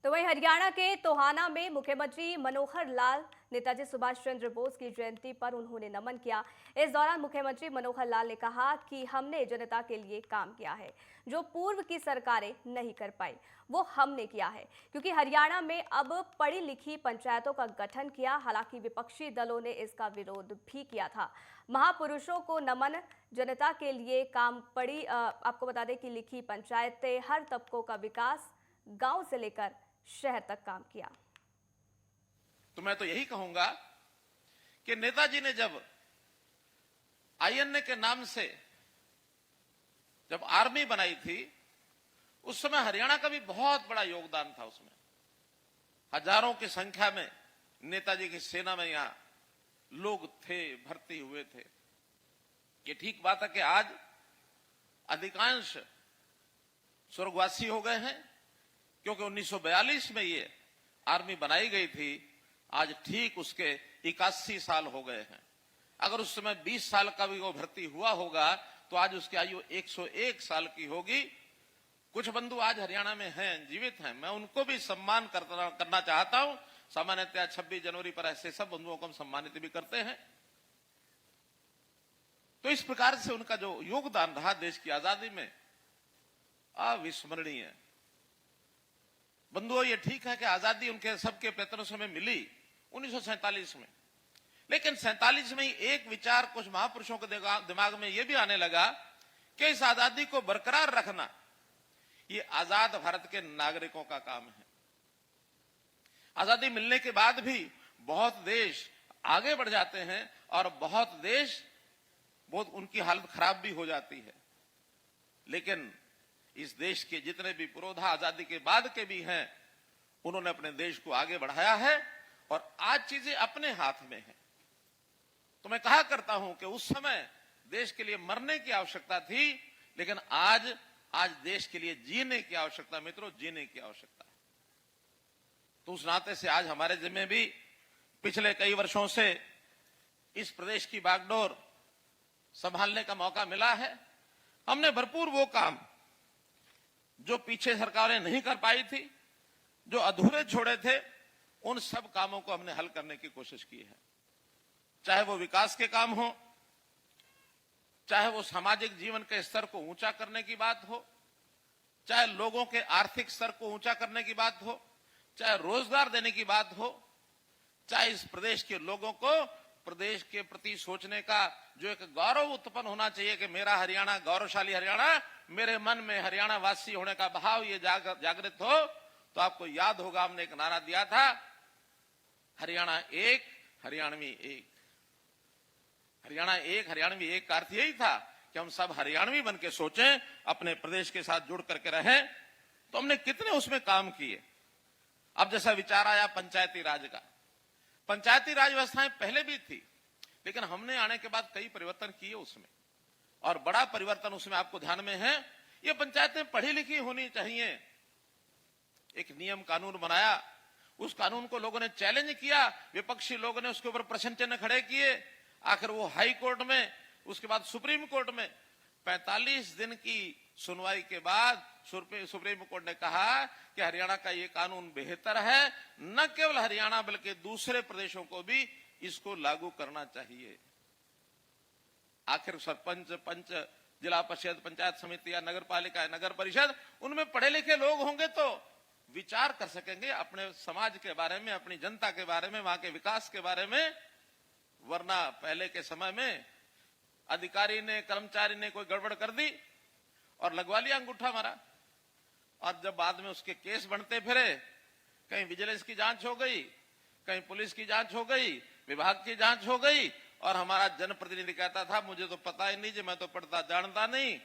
तो वहीं हरियाणा के टोहाना में मुख्यमंत्री मनोहर लाल नेताजी सुभाष चंद्र बोस की जयंती पर उन्होंने नमन किया। इस दौरान मुख्यमंत्री मनोहर लाल ने कहा कि हमने जनता के लिए काम किया है, जो पूर्व की सरकारें नहीं कर पाई वो हमने किया है, क्योंकि हरियाणा में अब पढ़ी लिखी पंचायतों का गठन किया। हालांकि विपक्षी दलों ने इसका विरोध भी किया था। महापुरुषों को नमन, जनता के लिए काम पड़ी। आपको बता दें कि लिखी पंचायतें हर तबकों का विकास, गांव से लेकर शहर तक काम किया। तो मैं तो यही कहूंगा कि नेताजी ने जब आईएनए के नाम से जब आर्मी बनाई थी, उस समय हरियाणा का भी बहुत बड़ा योगदान था। उसमें हजारों की संख्या में नेताजी की सेना में यहां लोग थे, भर्ती हुए थे। ये ठीक बात है कि आज अधिकांश स्वर्गवासी हो गए हैं, क्योंकि 1942 में ये आर्मी बनाई गई थी। आज ठीक उसके 81 साल हो गए हैं। अगर उस समय 20 साल का भी वो भर्ती हुआ होगा तो आज उसकी आयु 101 साल की होगी। कुछ बंधु आज हरियाणा में हैं, जीवित हैं, मैं उनको भी सम्मान करना चाहता हूं। सामान्यतः 26 जनवरी पर ऐसे सब बंधुओं को हम सम्मानित भी करते हैं। तो इस प्रकार से उनका जो योगदान रहा देश की आजादी में, अविस्मरणीय। बंधुओं, ये ठीक है कि आजादी उनके सबके प्रयत्नों से हमें मिली 1947 में, लेकिन 47 में ही एक विचार कुछ महापुरुषों के दिमाग में यह भी आने लगा कि इस आजादी को बरकरार रखना ये आजाद भारत के नागरिकों का काम है। आजादी मिलने के बाद भी बहुत देश आगे बढ़ जाते हैं और बहुत उनकी हालत खराब भी हो जाती है। लेकिन इस देश के जितने भी पुरोधा आजादी के बाद के भी हैं, उन्होंने अपने देश को आगे बढ़ाया है और आज चीजें अपने हाथ में हैं। तो मैं कहा करता हूं कि उस समय देश के लिए मरने की आवश्यकता थी, लेकिन आज देश के लिए जीने की आवश्यकता, मित्रों, जीने की आवश्यकता है। तो उस नाते से आज हमारे जिम्मे भी पिछले कई वर्षों से इस प्रदेश की बागडोर संभालने का मौका मिला है। हमने भरपूर वो काम जो पीछे सरकारें नहीं कर पाई थी, जो अधूरे छोड़े थे, उन सब कामों को हमने हल करने की कोशिश की है। चाहे वो विकास के काम हो, चाहे वो सामाजिक जीवन के स्तर को ऊंचा करने की बात हो, चाहे लोगों के आर्थिक स्तर को ऊंचा करने की बात हो, चाहे रोजगार देने की बात हो, चाहे इस प्रदेश के लोगों को प्रदेश के प्रति सोचने का जो एक गौरव उत्पन्न होना चाहिए कि मेरा हरियाणा गौरवशाली हरियाणा, मेरे मन में हरियाणा वासी होने का भाव ये जागृत हो। तो आपको याद होगा हमने एक नारा दिया था, हरियाणा एक, हरियाणवी एक। हरियाणा एक, हरियाणवी एक का अर्थ यही था कि हम सब हरियाणवी बन के सोचें, अपने प्रदेश के साथ जुड़ करके रहें। तो हमने कितने उसमें काम किए। अब जैसा विचार आया पंचायती राज का, पंचायती राज व्यवस्थाएं पहले भी थी, लेकिन हमने आने के बाद कई परिवर्तन किए उसमें, और बड़ा परिवर्तन उसमें आपको ध्यान में है, ये पंचायतें पढ़ी लिखी होनी चाहिए। एक नियम कानून बनाया, उस कानून को लोगों ने चैलेंज किया, विपक्षी लोगों ने उसके ऊपर प्रश्न चिन्ह खड़े किए। आखिर वो हाई कोर्ट में, उसके बाद सुप्रीम कोर्ट में 45 दिन की सुनवाई के बाद सुप्रीम कोर्ट ने कहा कि हरियाणा का ये कानून बेहतर है, न केवल हरियाणा बल्कि दूसरे प्रदेशों को भी इसको लागू करना चाहिए। आखिर सरपंच, पंच, जिला परिषद, पंचायत समिति या नगर पालिका, नगर परिषद, उनमें पढ़े लिखे लोग होंगे तो विचार कर सकेंगे अपने समाज के बारे में, अपनी जनता के बारे में, वहां के विकास के बारे में। वरना पहले के समय में अधिकारी ने, कर्मचारी ने कोई गड़बड़ कर दी और लगवा लिया अंगूठा मारा, और जब बाद में उसके केस बनते फिरे, कहीं विजिलेंस की जांच हो गई, कहीं पुलिस की जांच हो गई, विभाग की जांच हो गई, और हमारा जनप्रतिनिधि कहता था मुझे तो पता ही नहीं जी, मैं तो पढ़ता जानता नहीं।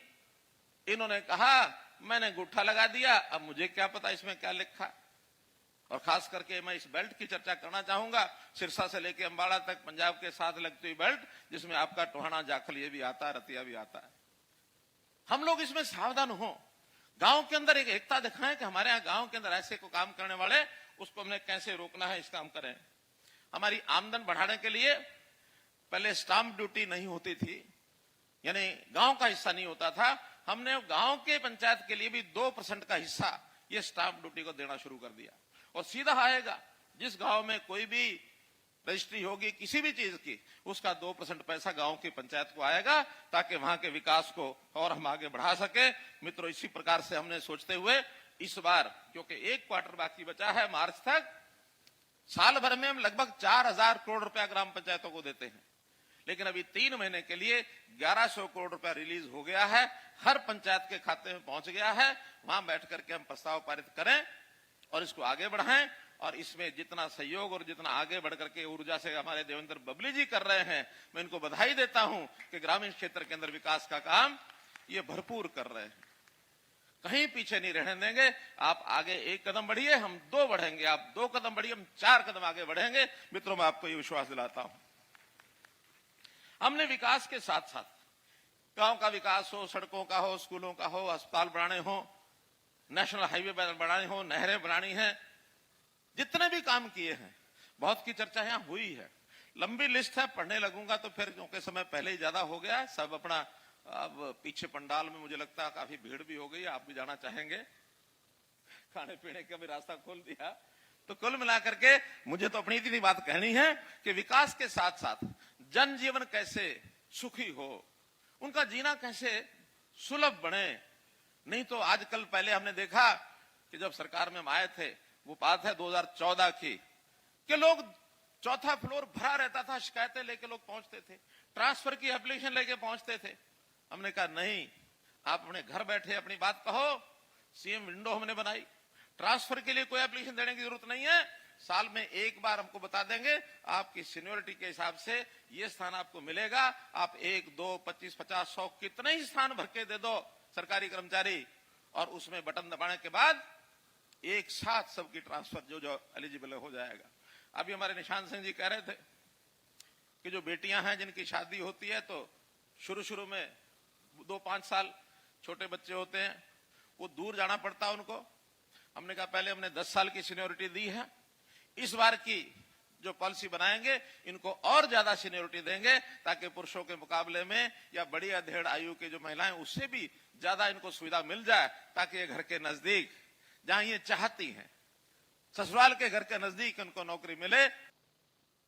इन्होंने कहा मैंने अंगूठा लगा दिया, अब मुझे क्या पता इसमें क्या लिखा। और खास करके मैं इस बेल्ट की चर्चा करना चाहूंगा, सिरसा से लेकर अंबाला तक पंजाब के साथ लगती हुई बेल्ट, जिसमें आपका टोहाना, जाखल ये भी आता है, रतिया भी आता है। हम लोग इसमें सावधान हो, गांव के अंदर एक एकता दिखाएं कि हमारे यहाँ गांव के अंदर ऐसे को काम करने वाले, उसको हमने कैसे रोकना है, इस काम करें। हमारी आमदन बढ़ाने के लिए पहले स्टाम्प ड्यूटी नहीं होती थी, यानी गांव का हिस्सा नहीं होता था। हमने गांव के पंचायत के लिए भी 2% का हिस्सा ये स्टाम्प ड्यूटी को देना शुरू कर दिया और सीधा आएगा। जिस गांव में कोई भी रजिस्ट्री होगी किसी भी चीज की, उसका 2% पैसा गांव की पंचायत को आएगा, ताकि वहां के विकास को और हम आगे बढ़ा सके। मित्रों, इसी प्रकार से हमने सोचते हुए इस बार, क्योंकि एक क्वार्टर बाकी बचा है मार्च तक, साल भर में हम लगभग 4000 करोड़ रुपया ग्राम पंचायतों को देते हैं, लेकिन अभी 3 महीने के लिए 1100 करोड़ रुपया रिलीज हो गया है, हर पंचायत के खाते में पहुंच गया है। वहां बैठ करके हम प्रस्ताव पारित करें और इसको आगे बढ़ाएं। और इसमें जितना सहयोग और जितना आगे बढ़ करके ऊर्जा से हमारे देवेंद्र बबली जी कर रहे हैं, मैं इनको बधाई देता हूं कि ग्रामीण क्षेत्र के अंदर विकास का काम ये भरपूर कर रहे हैं। कहीं पीछे नहीं रहने देंगे। आप आगे 1 कदम बढ़िए, हम 2 बढ़ेंगे, आप 2 कदम बढ़िए, हम 4 कदम आगे बढ़ेंगे। मित्रों, मैं आपको ये विश्वास दिलाता हूं। हमने विकास के साथ साथ गांव का विकास हो, सड़कों का हो, स्कूलों का हो, अस्पताल बनाने हो, नेशनल हाईवे बनाने हो, नहरें बनानी है, जितने भी काम किए हैं, बहुत की चर्चा यहां हुई है। लंबी लिस्ट है, पढ़ने लगूंगा तो फिर क्योंकि समय पहले ही ज्यादा हो गया है, सब अपना अब पीछे पंडाल में मुझे लगता है काफी भीड़ भी हो गई, आप भी जाना चाहेंगे, खाने पीने का भी रास्ता खोल दिया। तो कुल मिलाकर के मुझे तो अपनी इतनी बात कहनी है कि विकास के साथ साथ जनजीवन कैसे सुखी हो, उनका जीना कैसे सुलभ बने। नहीं तो आजकल, पहले हमने देखा कि जब सरकार में हम आए थे, वो बात है 2014 की, कि लोग 4था फ्लोर भरा रहता था, शिकायतें लेके लोग पहुंचते थे, ट्रांसफर की एप्लीकेशन लेके पहुंचते थे। हमने कहा नहीं, आप अपने घर बैठे अपनी बात कहो। सीएम विंडो हमने बनाई, ट्रांसफर के लिए कोई एप्लीकेशन देने की जरूरत नहीं है, साल में एक बार हमको बता देंगे, आपकी सीनियोरिटी के हिसाब से ये स्थान आपको मिलेगा, आप 1, 2, 25, 50, 100 कितने ही स्थान भर के दे दो सरकारी कर्मचारी, और उसमें बटन दबाने के बाद एक साथ सबकी ट्रांसफर जो एलिजिबल हो जाएगा। अभी हमारे निशांत सिंह जी कह रहे थे कि जो बेटियां हैं जिनकी शादी होती है तो शुरू में 2-5 साल छोटे बच्चे होते हैं, वो दूर जाना पड़ता है उनको। हमने कहा पहले हमने 10 साल की सीनियोरिटी दी है, इस बार की जो पॉलिसी बनाएंगे इनको और ज्यादा सीनियोरिटी देंगे, ताकि पुरुषों के मुकाबले में या बड़ी अधेड़ आयु के जो महिलाएं उससे भी ज्यादा इनको सुविधा मिल जाए, ताकि ये घर के नजदीक जहां ये चाहती हैं, ससुराल के घर के नजदीक उनको नौकरी मिले।